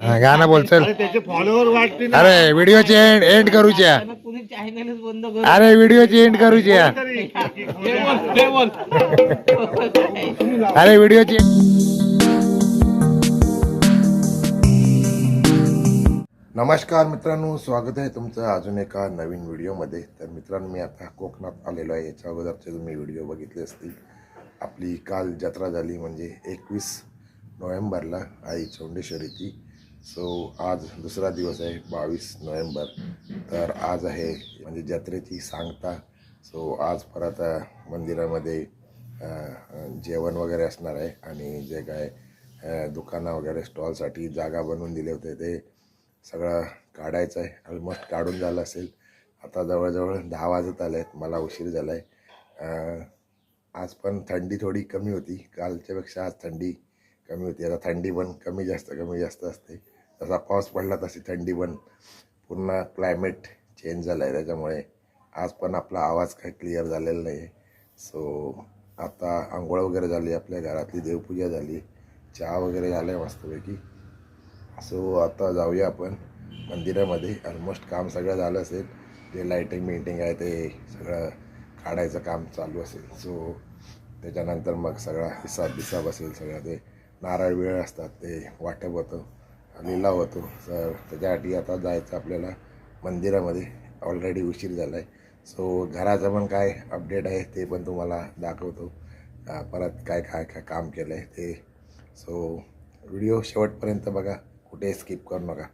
गाणं बोल चल. त्याचे फॉलोअर वाढतील. अरे व्हिडिओची एंड करूच्या. अरे व्हिडिओची एंड करूच्या. अरे व्हिडिओची. नमस्कार मित्रांनो, स्वागत आहे तुमचं अजून एका नवीन व्हिडिओमध्ये. तर मित्रांनो, मी आता कोकणात आलेलो आहे. याच्या अगोदरचे तुम्ही व्हिडिओ बघितले असतील. आपली काल जत्रा झाली, म्हणजे 21 नोव्हेंबरला आई चौंडेश्वरीची. सो आज दुसरा दिवस आहे, 22 नोव्हेंबर. तर आज आहे म्हणजे जत्रेची सांगता. सो आज परत मंदिरामध्ये जेवण वगैरे असणार आहे. आणि जे काय दुकानं वगैरे स्टॉलसाठी जागा बनवून दिले होते ते सगळं काढायचं आहे. ऑलमोस्ट काढून झालं असेल. आता जवळजवळ 10 वाजत आले आहेत. मला उशीर झाला आहे. आज पण थंडी थोडी कमी होती, कालच्यापेक्षा आज थंडी कमी होती. आता थंडी पण कमी जास्त असते. जसा पाऊस पडला तशी थंडी पण. पूर्ण क्लायमेट चेंज झालं आहे, त्याच्यामुळे आज पण आपला आवाज काही क्लिअर झालेला नाही आहे. सो आता आंघोळ वगैरे झाली, आपल्या घरातली देवपूजा झाली, चहा वगैरे झालं आहे मस्तपैकी. सो आता जाऊया आपण मंदिरामध्ये. ऑलमोस्ट काम सगळं झालं असेल. जे लाईटिंग मीटिंग आहे ते सगळं काढायचं काम चालू असेल. सो त्याच्यानंतर मग सगळा हिसाब असेल. सगळं ते नारळ वेळ असतात ते वाटप होतं, लिलाव होतो. तर त्याच्यासाठी आता जायचं आपल्याला मंदिरामध्ये. ऑलरेडी उशीर झाला आहे. सो घराचं पण काय अपडेट आहे ते पण तुम्हाला दाखवतो. परत काय काय काय काम केलं आहे ते. सो व्हिडिओ शेवटपर्यंत बघा, कुठे स्किप करू नका.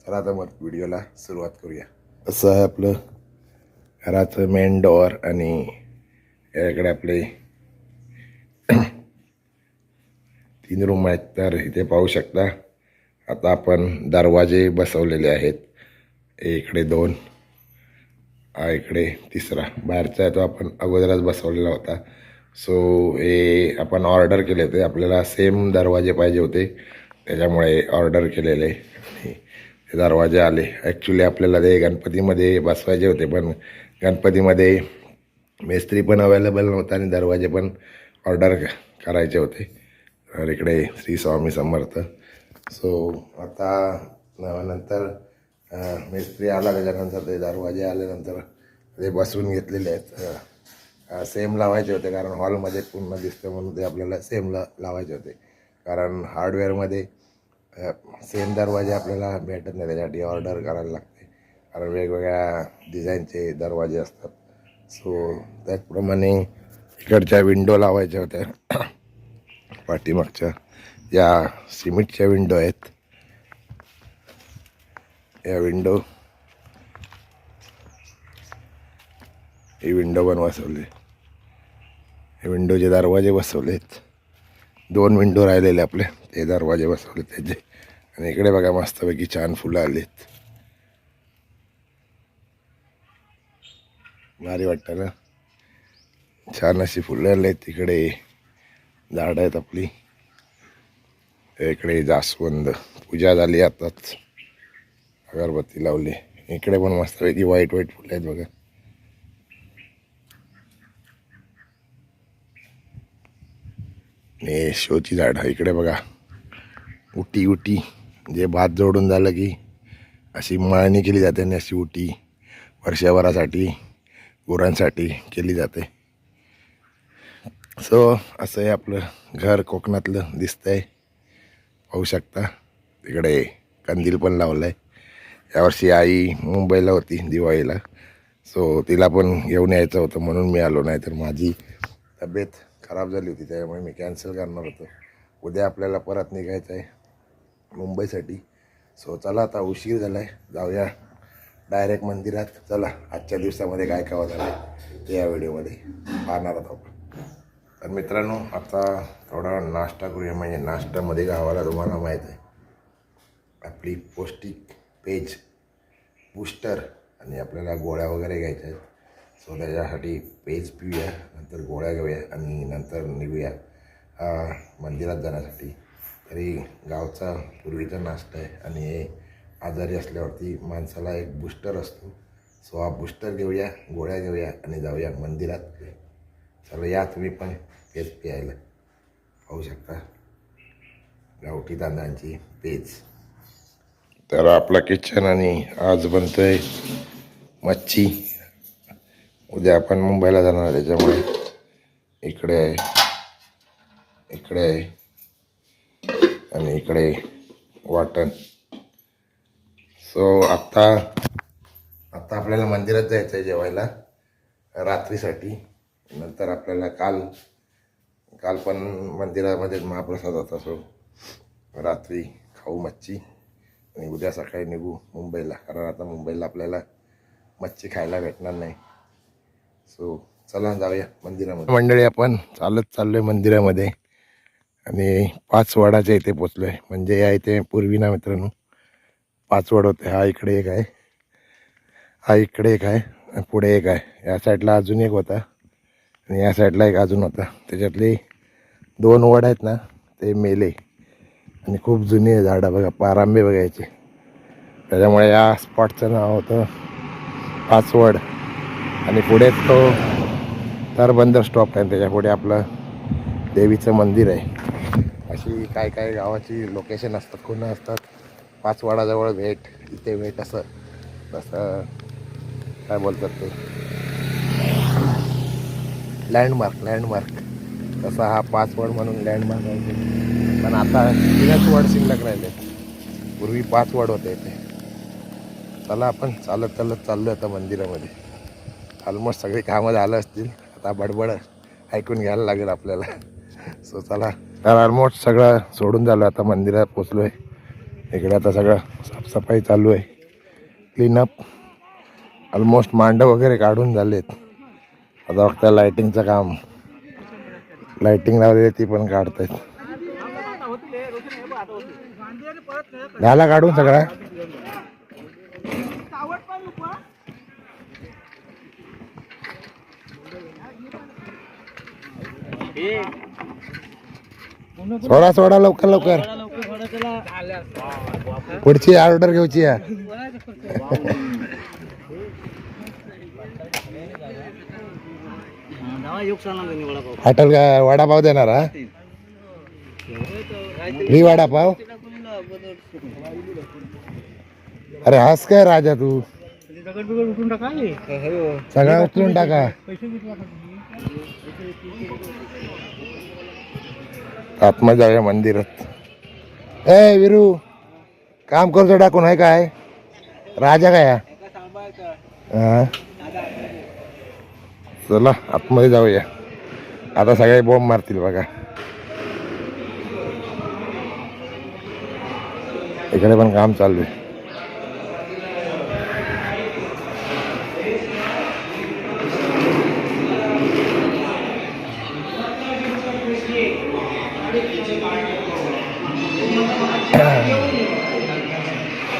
चला तर मग व्हिडिओला सुरुवात करूया. असं आहे आपलं घराचं मेन डोअर. आणि याकडे आपले 3 रूम आहेत. तर इथे पाहू शकता. आता आपण दरवाजे बसवलेले आहेत. इकडे 2, इकडे 3रा बाहेरचा आहे तो आपण अगोदरच बसवलेला होता. सो हे आपण ऑर्डर केले होते. आपल्याला सेम दरवाजे पाहिजे होते, त्याच्यामुळे ऑर्डर केलेले ते दरवाजे आले. ॲक्च्युली आपल्याला ते गणपतीमध्ये बसवायचे होते, पण गणपतीमध्ये मिस्त्री पण अवेलेबल नव्हता आणि दरवाजे पण ऑर्डर करायचे होते. तर इकडे श्री स्वामी समर्थ. सो आता नंतर मिस्त्री आला, त्याच्यानंतर ते दरवाजे आल्यानंतर ते बसवून घेतलेले आहेत. सेम लावायचे होते, कारण हॉलमध्ये पूर्ण दिसतं म्हणून ते आपल्याला सेम लावायचे होते. कारण हार्डवेअरमध्ये सेम दरवाजे आपल्याला भेटत नाही, त्याच्यासाठी ऑर्डर करायला लागते. कारण वेगवेगळ्या डिझाईनचे दरवाजे असतात. सो त्याचप्रमाणे इकडच्या विंडो लावायच्या होत्या. पाठीमागच्या या सिमेंटच्या विंडो आहेत. या विंडो ही विंडो पण बसवली. हे विंडोचे दरवाजे बसवलेत. 2 विंडो राहिलेले आपले, ते दरवाजे बसवले त्याचे. आणि इकडे बघा मस्तपैकी छान फुलं आलीत. भारी वाटतं ना, छान अशी फुलं आलीत. तिकडे झाडं आहेत आपली. इकडे जास्वंद पूजा झाली आताच, अगरबत्ती लावली. इकडे पण मस्तपैकी व्हाईट फुलं आहेत बघा. हे शोची झाडं. इकडे बघा उटी जे भात जोडून झालं की अशी मळणी केली जाते. आणि अशी उटी वर्षभरासाठी गुरांसाठी केली जाते. सो असं आहे आपलं घर कोकणातलं दिसतंय, पाहू शकता. तिकडे कंदील पण लावलं आहे. यावर्षी आई मुंबईला होती दिवाळीला, सो तिला पण घेऊन यायचं होतं म्हणून मी आलो. नाही तर माझी तब्येत खराब झाली होती, त्यामुळे मी कॅन्सल करणार होतो. उद्या आपल्याला परत निघायचं आहे मुंबईसाठी. सो चला, आता उशीर झाला आहे, जाऊया डायरेक्ट मंदिरात. चला, आजच्या दिवसामध्ये काय काय होणार आहे ते या व्हिडिओमध्ये पाहणार आहोत आपण. तर मित्रांनो, आता थोडा नाश्ता करूया. म्हणजे नाश्त्यामध्ये गावाला तुम्हाला माहीत आहे आपली पौष्टिक पेज बूस्टर आणि आपल्याला गोळ्या वगैरे घ्यायच्या आहेत. सो त्याच्यासाठी पेज पिऊया, नंतर गोळ्या घेऊया आणि नंतर निघूया मंदिरात जाण्यासाठी. तरी गावचा पूर्वीचा नाश्ता आहे आणि हे आजारी असल्यावरती माणसाला एक बूस्टर असतो. सो हा बूस्टर घेऊया, गोळ्या घेऊया आणि जाऊया मंदिरात. चला या तुम्ही पण पेज प्यायला. पाहू शकता गावठी तांदळांची पेज. तर आपला किचन आणि आज बनतोय मच्छी. उद्या आपण मुंबईला जाणार आहे त्याच्यामुळे इकडे आहे, इकडे आहे आणि इकडे वाटण. सो आता आपल्याला मंदिरात जायचं आहे जेवायला रात्रीसाठी. नंतर आपल्याला काल पण मंदिरामध्ये महाप्रसाद होता. सो रात्री खाऊ मच्छी आणि उद्या सकाळी निघू मुंबईला, कारण आता मुंबईला आपल्याला मच्छी खायला भेटणार नाही. सो चला जाऊया मंदिरामध्ये. मंडळी आपण चाललोय मंदिरामध्ये आणि 5 वडाच्या इथे पोचलो आहे. म्हणजे या इथे पूर्वी ना मित्रांनो 5 वड होते. हा इकडे एक आहे, हा इकडे एक आहे, पुढे एक आहे. या साईडला अजून एक होता आणि या साईडला एक अजून होता. त्याच्यातले 2 वड आहेत ना ते मेले आणि खूप जुनी आहे झाडं. बघा पारांबे बघायचे. त्याच्यामुळे या स्पॉटचं नाव होतं 5 वड. आणि पुढे तो तरबंदर स्टॉप आहे, त्याच्या पुढे आपलं देवीचं मंदिर आहे. अशी काय गावाची लोकेशन असतात, खुणं असतात. 5 वडाजवळ भेट, इथे भेट, असं काय बोलतात ते लँडमार्क. तसा हा 5 वड म्हणून लँडमार्क आहे. पण आता 3च वड शिल्लक राहिले. पूर्वी 5 वड होते इथे. चला आपण चालत चाललो आता मंदिरामध्ये. ऑलमोस्ट सगळी कामं झालं असतील, आता बडबड ऐकून घ्यायला लागेल आपल्याला. सो चला. तर ऑलमोस्ट सगळं सोडून झालं, आता मंदिरात पोचलो आहे. इकडे आता सगळं साफसफाई चालू आहे, क्लीनअप. ऑलमोस्ट मांड वगैरे काढून झालेत. आता फक्त लायटिंगचं काम, लायटिंग लावलेली ती पण काढतायत. झाला काढून सगळा. सोडा लवकर. पुढची ऑर्डर घ्यायची आहे. हॉटेल का वडापाव देणार हा? फ्री वडापाव? अरे हास काय राजा तू, सगळं उचलून टाका. आत्मा जाऊया मंदिरात. ए विरू, काम करतो टाकून आहे काय राजा काय? हा चला आतमध्ये जाऊया. आता सगळे बॉम्ब मारतील बघा. इकडे पण काम चालू आहे.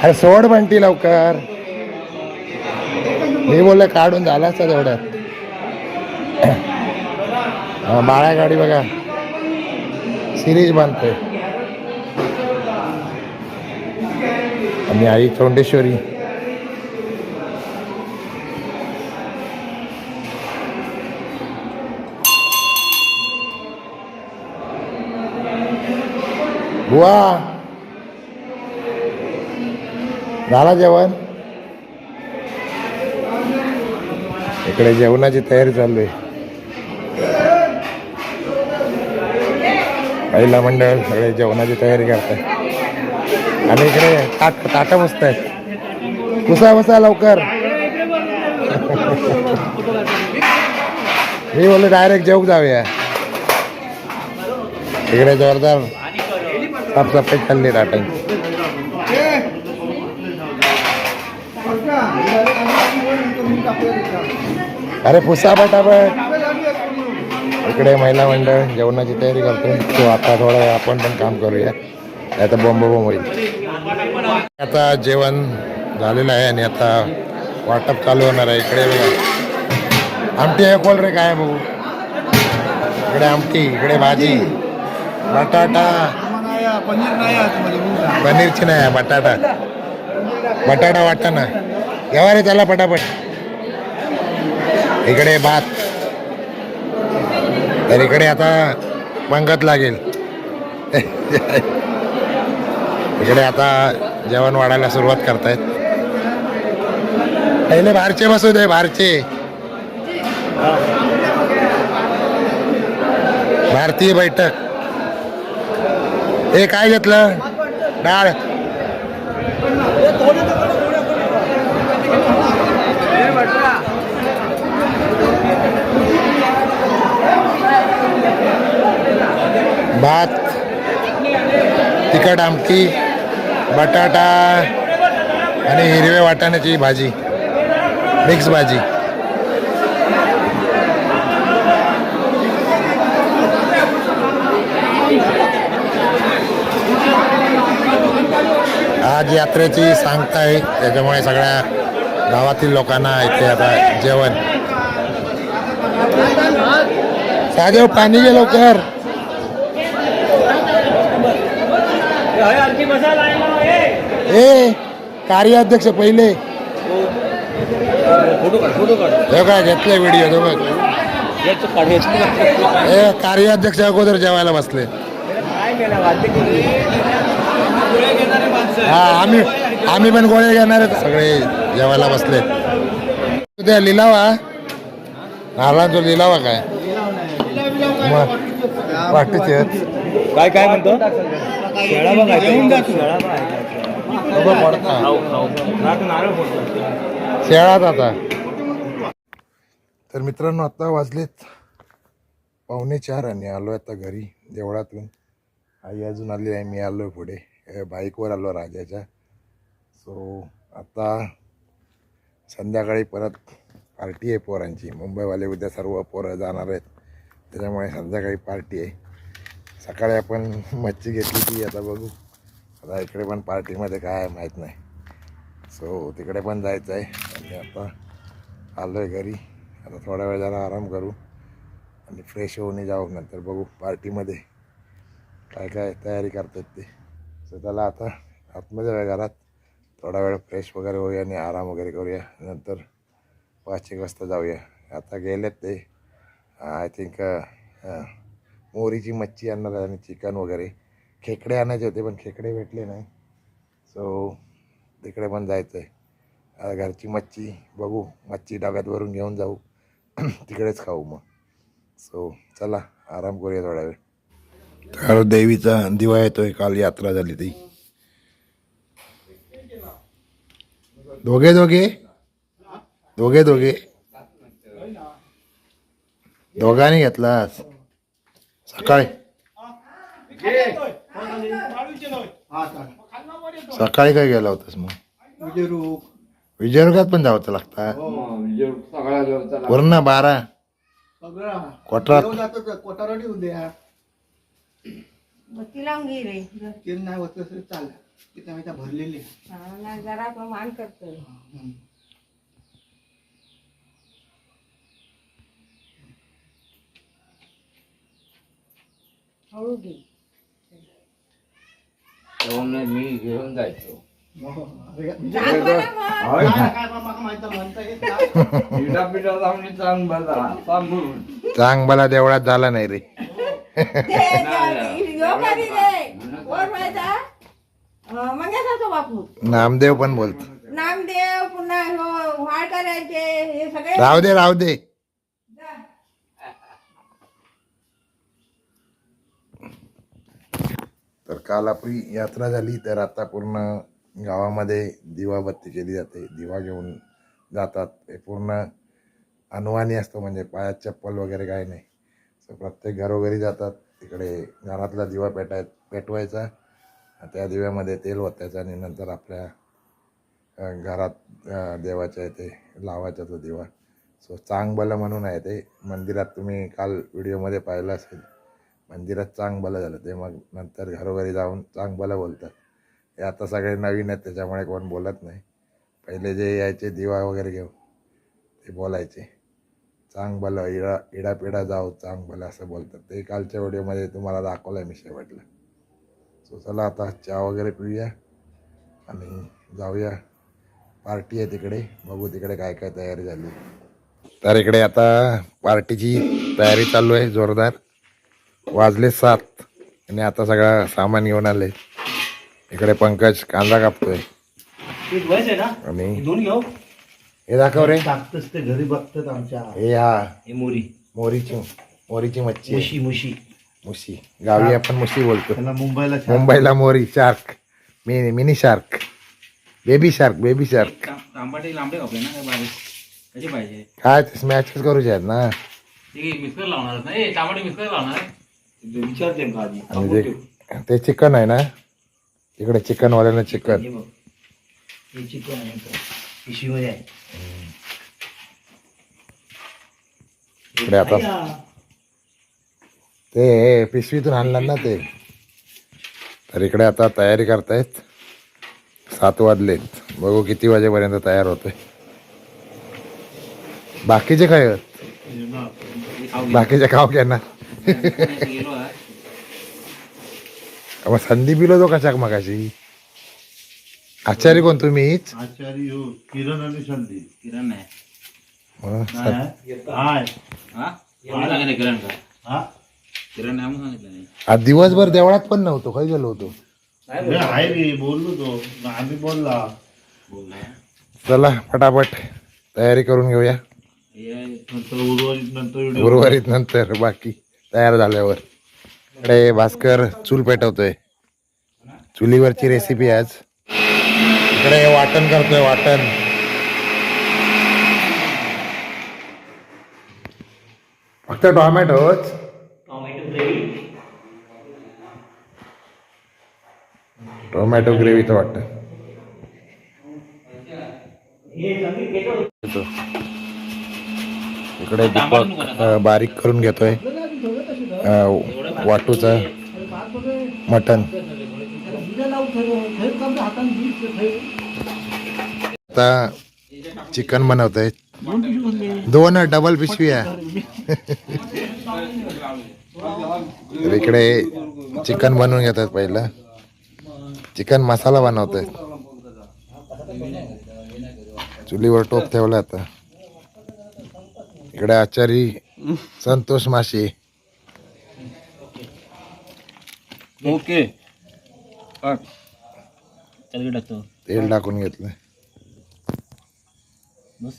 अरे सोड म्हणती लवकर. मी बोलले काढून झाला असता तेवढ्यात. बाळा गाडी बघा सिरीज बांधतोय. आणि आई चौंडेश्वरी. बुवा झाला जेवण? इकडे जेवणाची तयारी चालू आहे. पहिला मंडळ सगळे जेवणाची तयारी करतात. आणि इकडे ताटं बसत आहेत. बसा लवकर. मी बोललो डायरेक्ट जेवून जाऊया. इकडे जोरदार साफसफाई चालली ताटांची. अरे पुसा पटापट. इकडे महिला मंडळ जेवणाची तयारी करतो. तो आता थोडं आपण पण काम करूया, आता बॉम्ब होईल. आता जेवण झालेलं आहे आणि आता वाटप चालू होणार आहे. इकडे आमटी आहे. कोल रे काय बघू. इकडे आमटी, इकडे भाजी, बटाटा, पनीरची नाही, बटाटा वाटाणा. जेव्हा रे त्याला पटापट. इकडे भात. तर इकडे आता पंगत लागेल. इकडे आता जेवण वाढायला सुरुवात करतायत. पहिले बाहेरचे बसू दे, बाहेरचे. भारतीय बैठक. हे काय घेतलं? डाळ. भात, तिखट आमटी, बटाटा आणि हिरव्या वाटाण्याची भाजी, मिक्स भाजी. आज यात्रेची सांगता आहे, त्याच्यामुळे सगळ्या गावातील लोकांना इथे आता जेवण. साजेव पाणी घे लवकर. ए कार्याध्यक्ष पहिले हे काय घेतले व्हिडिओ तो बघ. हे कार्याध्यक्ष अगोदर जेवायला बसले. हा आम्ही पण गोळे घेणार सगळे जेवायला बसले. उद्या लिलावा नारळांचा लिलावा काय वाटते काय काय म्हणतो शेळात आता. तर मित्रांनो आता वाजलेत 3:45 आणि आलो आता घरी देवळातून. आई अजून आली आहे, मी आलो पुढे बाईकवर आलो राजाच्या. सो आता संध्याकाळी परत पार्टी आहे पोरांची. मुंबईवाले उद्या सर्व पोरं जाणार आहेत, त्याच्यामुळे संध्याकाळी पार्टी आहे. सकाळी आपण मच्छी घेतली ती आता बघू. आता इकडे पण पार्टीमध्ये काय आहे माहीत नाही. सो तिकडे पण जायचं आहे. आणि आता आलो आहे घरी. आता थोडा वेळ जरा आराम करू आणि फ्रेश होऊन जाऊ. नंतर बघू पार्टीमध्ये काय काय तयारी करतात ते. सो त्याला आता आतमध्ये जाऊया घरात, थोडा वेळ फ्रेश वगैरे होऊया आणि आराम वगैरे करूया. नंतर 5 वाजता जाऊया. आता गेलेत ते आय थिंक मोहरीची मच्छी आणणार आणि चिकन वगैरे. खेकडे आणायचे होते पण खेकडे भेटले नाही. सो तिकडे पण जायचं आहे. घरची मच्छी बघू, मच्छी डब्यात भरून घेऊन जाऊ तिकडेच खाऊ मग. सो चला आराम करूया थोडा वेळ. तर देवीचा दिवा येतोय. काल यात्रा झाली ती. दोघे दोघे दोघे दोघे दोघांनी घेतलास सकाळी. सकाळी काय गेला होतास मग? विजयरुगात पण जावं लागता पूर्ण 12 कोटरात. भरलेली जरा मान करतोय. हळू घे. मी घेऊन जायचो. चांगला देवळात झाला नाही रे. बापू नामदेव पण बोलतो. नामदेव पुन्हा वाढ करायचे हे सगळे. राहू दे राहू दे. तर काल आपली यात्रा झाली. तर आता पूर्ण गावामध्ये दिवाबत्ती केली जाते. दिवा घेऊन जातात. हे पूर्ण अनवाणी असतं, म्हणजे पायात चप्पल वगैरे काही नाही. सो प्रत्येक घरोघरी जातात. तिकडे घरातला दिवा पेटवायचा, त्या दिव्यामध्ये तेल ओतायचं आणि नंतर आपल्या घरात देवाच्या इथे लावायचा तो दिवा. सो चांगबलं म्हणून आहे ते. मंदिरात तुम्ही काल व्हिडिओमध्ये पाहिलं असेल, मंदिरात चांगबलं झालं ते. मग नंतर घरोघरी जाऊन चांगबलं बोलतात. हे आता सगळे नवीन आहेत त्याच्यामुळे कोण बोलत नाही. पहिले जे यायचे दिवा वगैरे घेऊन ते बोलायचे चांगबलं, इडापिडा जाऊ चांगबलं असं बोलतात ते. कालच्या व्हिडिओमध्ये तुम्हाला दाखवलं आहे मी शेवटला. सो चला आता चहा वगैरे पिऊया आणि जाऊया. पार्टी आहे तिकडे, बघू तिकडे काय काय तयारी झाली. तर इकडे आता पार्टीची तयारी चालू आहे जोरदार. वाजले 7 आणि आता सगळं सामान घेऊन आले. इकडे पंकज कांदा कापतोय आहे ना आणि दोन घेऊ हे दाखव रे. टाकतच ते घरी बघतात आमच्या हे हा हे मोरी मोरीची मच्छी आहे. मुशी मुशी गावी आपण मुशी बोलतो. त्याला मुंबईला मुंबईला मोरी shark mini shark baby shark तांबाटे लांबडे कापले ना काय बारीक कशी पाहिजे काय स्मॅच करूचे आहेत ना. ते मिक्सर लावणार ना ए तांबाटे मिक्सर लावणार विचारते का आधी आणि ते चिकन आहे ना इकडे चिकनवाल्यानं चिकन. हे बघ हे चिकन आहे पिशवीमध्ये आहे इकडे आता ते पिशवीतून आणलं ना ते. तर इकडे आता तयारी करतायत. 7 वाजलेत. बघू किती वाजेपर्यंत तयार होतोय. बाकीचे काय आहेत? बाकीचे खाऊ घेणार. गेलो आहे मग संदीप बिलो तो कशाक मगाशी. आचारी कोण तुम्हीच? आचारी हो किरण आणि संदीप किरण नाही मग हाय हा एवढं सांगितलं किरण का हा किरण नाही म्हणून सांगितलं नाही आज दिवसभर देवळात पण नव्हतो. काय गेलो होतो. आहे रे बोललो तो आम्ही बोलला बोलला चला फटाफट तयारी करून घेऊया. हे नंतर उर्वरित नंतर व्हिडिओ उर्वरित नंतर बाकी तयार झाल्यावर. इकडे भास्कर चूल पेटवतोय. चुलीवरची रेसिपी आज. इकडे वाटण करतोय वाटण. फक्त टोमॅटोच. टोमॅटो ग्रेव्हीचं वाटतं. इकडे दीपक बारीक करून घेतोय वाटूचं मटण. आता चिकन बनवतोय. 2 डबल पिशवी आहे. तर इकडे चिकन बनवून घेतात पहिलं. चिकन मसाला बनवतोय. चुलीवर टोप ठेवला आता. इकडे आचारी संतोष माशी. ओके टाकतो तेल टाकून घेतलं. बस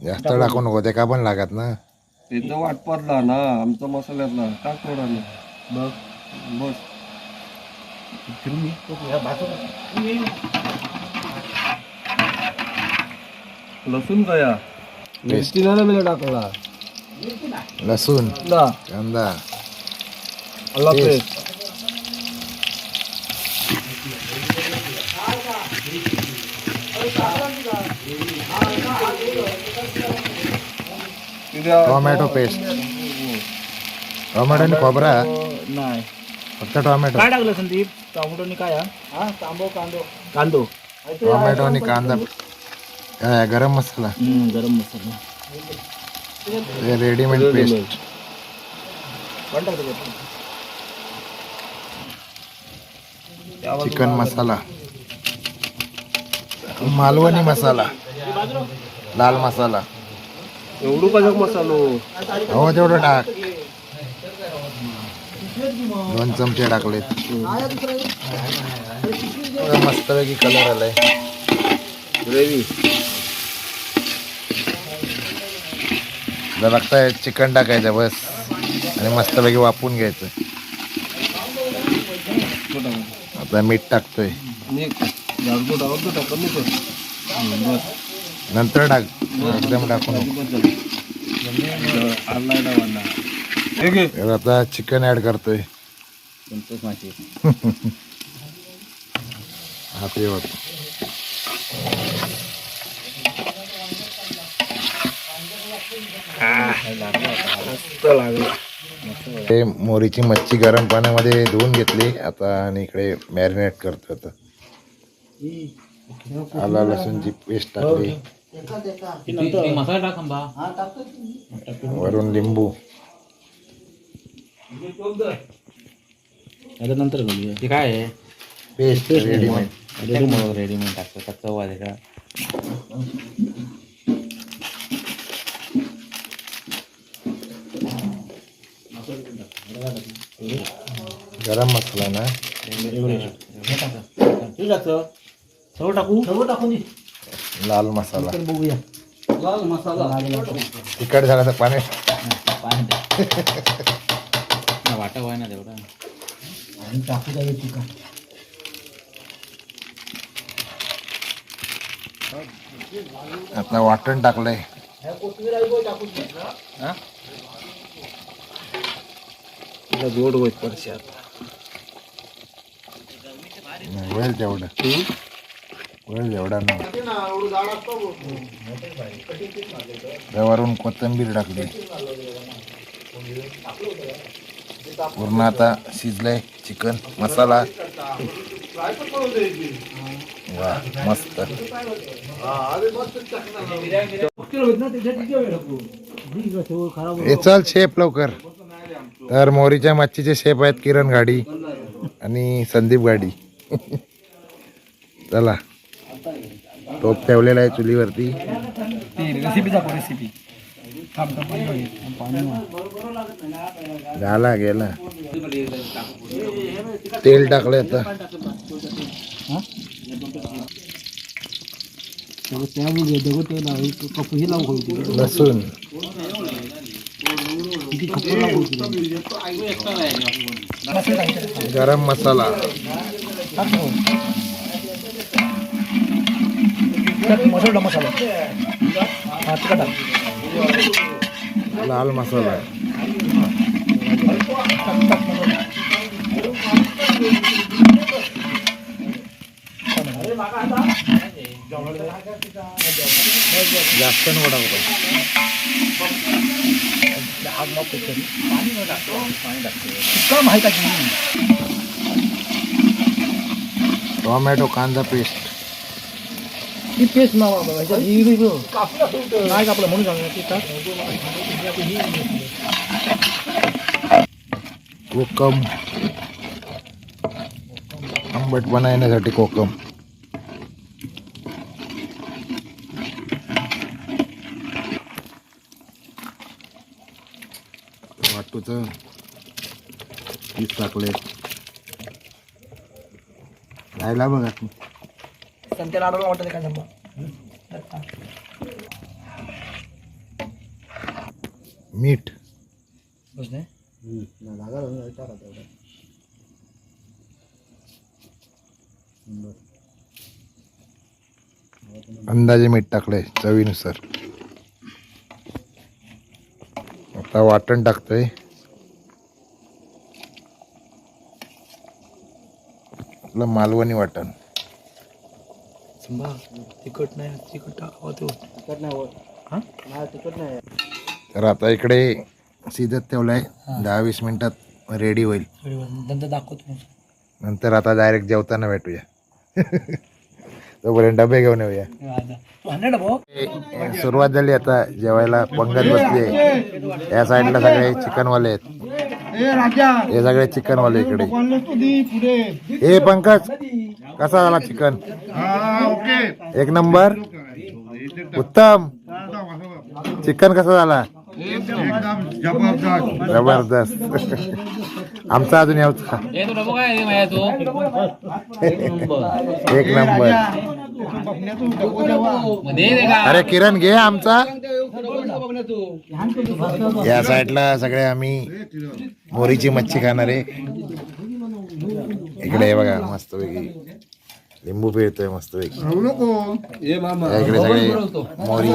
जास्त टाकू नको ते का पण लागत ना. तिथं वाट पडला ना आमचा मसाल्यातला टाक थोडा ना बघ बस लसूण कया मिरची नाही मी टाकला लसूण ना कांदा आला paste. Paste tomato paste. Tomato आणि खोबरा नाही फक्त टोमॅटो. काय टाकलं संदीप टोमॅटो काय हा कांदो टोमॅटो आणि कांदा. काय गरम मसाला. गरम मसाला हे रेडीमेड पेस्ट. चिकन मसाला. मालवणी मसाला. लाल मसाला. एवढं कशा मसालो हो तेवढं टाक. 2 चमचे टाकलेत. मस्तपैकी कलर आलाय. ग्रेव्ही लागताय चिकन टाकायचं बस आणि मस्तपैकी वापून घ्यायचं. आता मीठ टाकतोय. बस नंतर टाक. एकदम टाकू नको. तर आता चिकन ऍड करतोय. संतोष माशी हा ते होत. ते मोरीची मच्छी गरम पाण्यामध्ये धुवून घेतली आता आणि इकडे मॅरिनेट करतो. आता आला लसूणची पेस्ट टाकली. मसाला टाक खंबा वरून लिंबू. नंतर ते काय आहे पेस्ट रेडीमेड. रेडीमेड टाकतो कच्चा वाज आहे का गरम मसाला ना. ठीक आहे सर्व टाकू लाल मसाला बघूया लाल मसाला तिखट झाला तर पाणी वाटा व्हाय ना तेवढा आणि टाकू द्या चिकन आता वाटण टाकलंय जोड होत परशात होईल तेवढं होईल एवढा नाही त्यावरून कोथिंबीर टाकली पूर्ण आता शिजलंय चिकन मसाला वा मस्त हे चल शेफ लवकर तर मोरीच्या मच्छीचे शेफ आहेत किरण गाडी आणि संदीप गाडी चला टोप ठेवलेला आहे चुलीवरती रेसिपी दाखव रेसिपी झाला गेला तेल टाकलंय आता लसूण गरम मसाला मसाला लाल मसाला जास्त नका टोमॅटो कांदा पेस्ट ही पेस्ट नाही कापलं म्हणून सांगणार कोकम आंबट बनवण्यासाठी कोकम वाटूचं पीस टाकले राहिला बघा तू संत्या लाडूला वाटत काय जमा मीठ अंदाजे मीठ टाकलंय चवीनुसार आता वाटण टाकतोय आपलं मालवणी वाटण तिखट नाही तिखट टाकावं तो तिखट नाही हा तिखट नाही तर आता इकडे शिजत ठेवलाय 10-20 मिनिटात रेडी होईल नंतर दाखवतो नंतर आता डायरेक्ट जेवताना भेटूया तोपर्यंत डबे घेऊन येऊया सुरुवात झाली आता जेवायला पंगत बसली या साईडला सगळे चिकनवाले आहेत हे सगळे चिकनवाले इकडे हे पंकज कसा झाला चिकन एक नंबर उत्तम चिकन कसा झाला जबरदस्त आमचा अजून यावच का एक नंबर अरे किरण घे आमचा या साईडला सगळे आम्ही मोरीची मच्छी खाणार आहे इकडे बघा मस्त पैकी लिंबू पिळतोय मस्त पैकी इकडे सगळे मोरी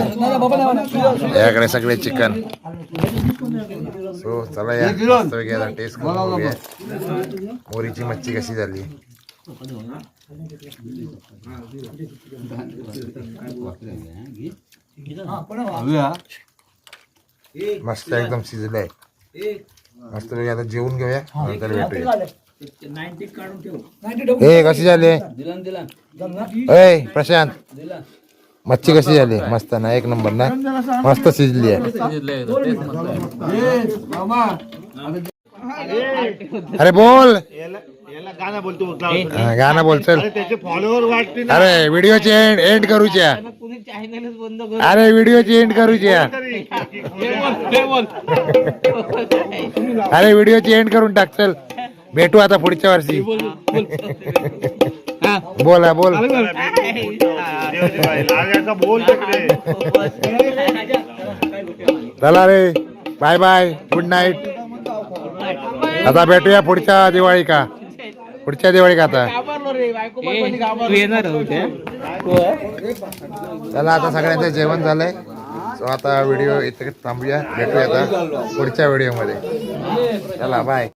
याकडे सगळे चिकन सो चला या मस्त पैकी आता टेस्ट करून बघूया मोरीची मच्छी कशी झाली मस्त एकदम शिजलंय मस्त पैकी आता जेवून घेऊया नंतर भेटूया ए कशी झाली ए प्रशांत मच्छी कशी झाली मस्त ना एक नंबर ना मस्त शिजली आहे अरे बोल गाणं बोल चल अरे व्हिडिओची एंड करूच्या अरे व्हिडिओची एंड करूच्या अरे व्हिडिओची एंड करून टाक चल भेटू आता पुढच्या वर्षी बोला बोल चला रे बाय बाय गुड नाईट आता भेटूया पुढच्या दिवाळी का आता तू येणार चला आता सगळ्यांचं जेवण झालंय सो आता व्हिडिओ इथे थांबूया भेटूया आता पुढच्या व्हिडिओमध्ये चला बाय